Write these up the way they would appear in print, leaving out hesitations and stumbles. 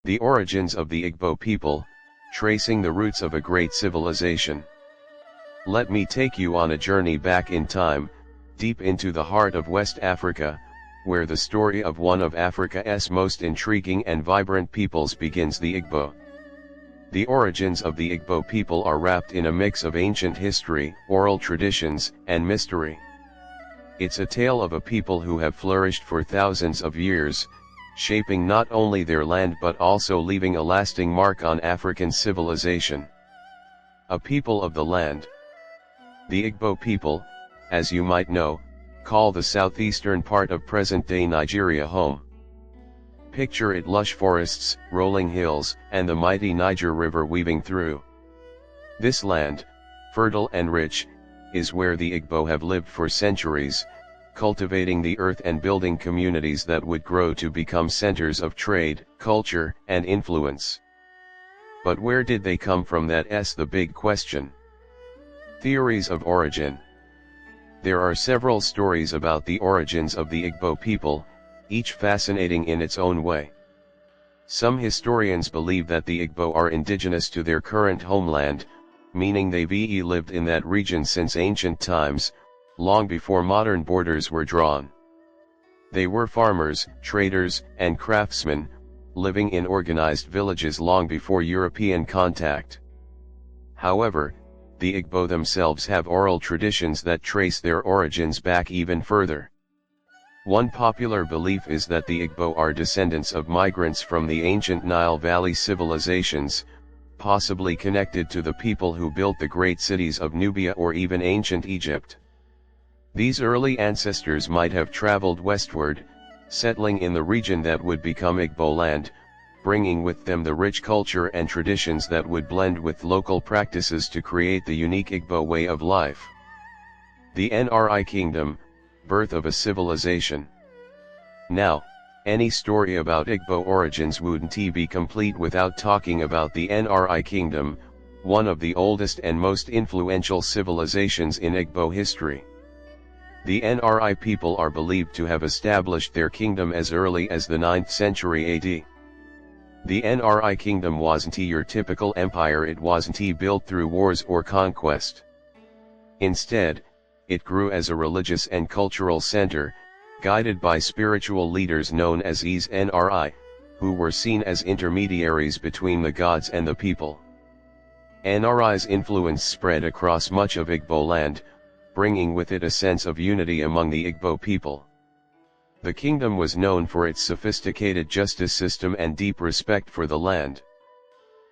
The origins of the Igbo people, tracing the roots of a great civilization. Let me take you on a journey back in time, deep into the heart of West Africa, where the story of one of Africa's most intriguing and vibrant peoples begins, the Igbo. The origins of the Igbo people are wrapped in a mix of ancient history, oral traditions, and mystery. It's a tale of a people who have flourished for thousands of years, shaping not only their land but also leaving a lasting mark on African civilization. A people of the land. The Igbo people, as you might know, call the southeastern part of present-day Nigeria home. Picture it: lush forests, rolling hills, and the mighty Niger River weaving through. This land, fertile and rich, is where the Igbo have lived for centuries, cultivating the earth and building communities that would grow to become centers of trade, culture, and influence. But where did they come from? That's the big question. Theories of origin. There are several stories about the origins of the Igbo people, each fascinating in its own way. Some historians believe that the Igbo are indigenous to their current homeland, meaning they've lived in that region since ancient times, long before modern borders were drawn. They were farmers, traders, and craftsmen, living in organized villages long before European contact. However, the Igbo themselves have oral traditions that trace their origins back even further. One popular belief is that the Igbo are descendants of migrants from the ancient Nile Valley civilizations, possibly connected to the people who built the great cities of Nubia or even ancient Egypt. These early ancestors might have traveled westward, settling in the region that would become Igbo land, bringing with them the rich culture and traditions that would blend with local practices to create the unique Igbo way of life. The Nri Kingdom, birth of a civilization. Now, any story about Igbo origins wouldn't be complete without talking about the Nri Kingdom, one of the oldest and most influential civilizations in Igbo history. The Nri people are believed to have established their kingdom as early as the 9th century AD. The Nri kingdom wasn't your typical empire. It wasn't built through wars or conquest. Instead, it grew as a religious and cultural center, guided by spiritual leaders known as Nri, who were seen as intermediaries between the gods and the people. Nri's influence spread across much of Igbo land, bringing with it a sense of unity among the Igbo people. The kingdom was known for its sophisticated justice system and deep respect for the land.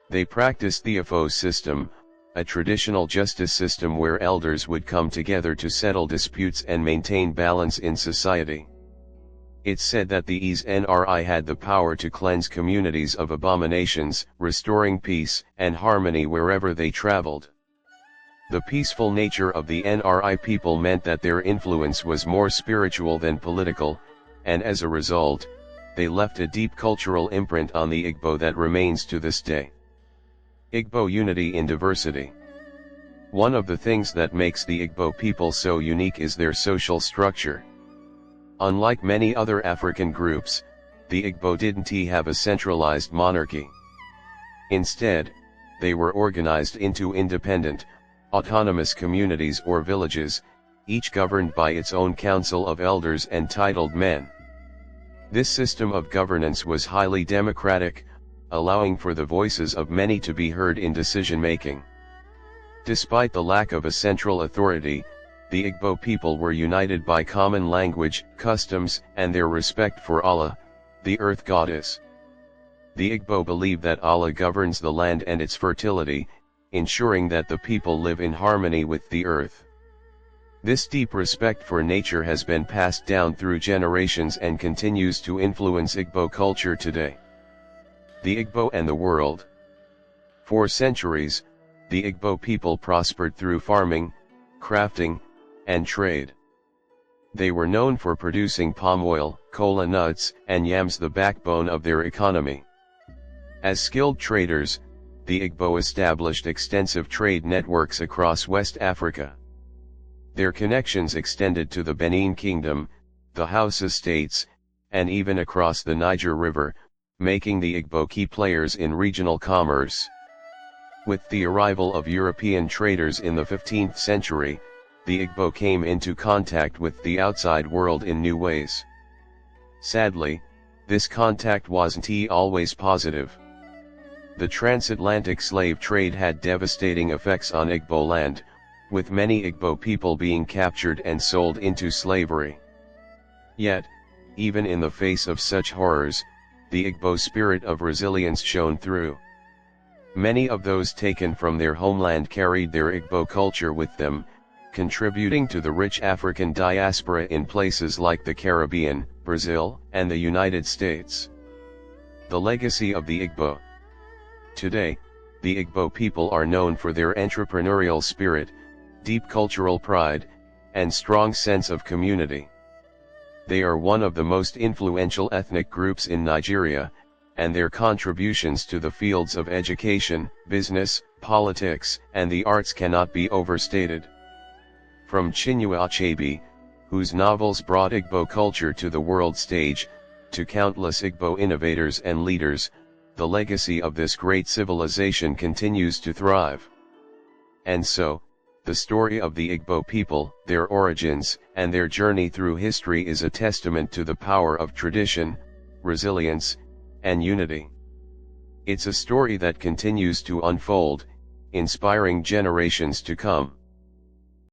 They practiced the Ifo system, a traditional justice system where elders would come together to settle disputes and maintain balance in society. It's said that the Nri had the power to cleanse communities of abominations, restoring peace and harmony wherever they traveled. The peaceful nature of the Nri people meant that their influence was more spiritual than political, and as a result, they left a deep cultural imprint on the Igbo that remains to this day. Igbo unity in diversity. One of the things that makes the Igbo people so unique is their social structure. Unlike many other African groups, the Igbo didn't have a centralized monarchy. Instead, they were organized into independent, autonomous communities or villages, each governed by its own council of elders and titled men. This system of governance was highly democratic, allowing for the voices of many to be heard in decision-making. Despite the lack of a central authority, the Igbo people were united by common language, customs, and their respect for Allah, the earth goddess. The Igbo believe that Allah governs the land and its fertility, ensuring that the people live in harmony with the earth. This deep respect for nature has been passed down through generations and continues to influence Igbo culture today. The Igbo and the world. For centuries, the Igbo people prospered through farming, crafting, and trade. They were known for producing palm oil, kola nuts, and yams, the backbone of their economy. As skilled traders, the Igbo established extensive trade networks across West Africa. Their connections extended to the Benin Kingdom, the Hausa states, and even across the Niger River, making the Igbo key players in regional commerce. With the arrival of European traders in the 15th century, the Igbo came into contact with the outside world in new ways. Sadly, this contact wasn't always positive. The transatlantic slave trade had devastating effects on Igbo land, with many Igbo people being captured and sold into slavery. Yet, even in the face of such horrors, the Igbo spirit of resilience shone through. Many of those taken from their homeland carried their Igbo culture with them, contributing to the rich African diaspora in places like the Caribbean, Brazil, and the United States. The legacy of the Igbo. Today, the Igbo people are known for their entrepreneurial spirit, deep cultural pride, and strong sense of community. They are one of the most influential ethnic groups in Nigeria, and their contributions to the fields of education, business, politics, and the arts cannot be overstated. From Chinua Achebe, whose novels brought Igbo culture to the world stage, to countless Igbo innovators and leaders, the legacy of this great civilization continues to thrive. And so, the story of the Igbo people, their origins, and their journey through history is a testament to the power of tradition, resilience, and unity. It's a story that continues to unfold, inspiring generations to come.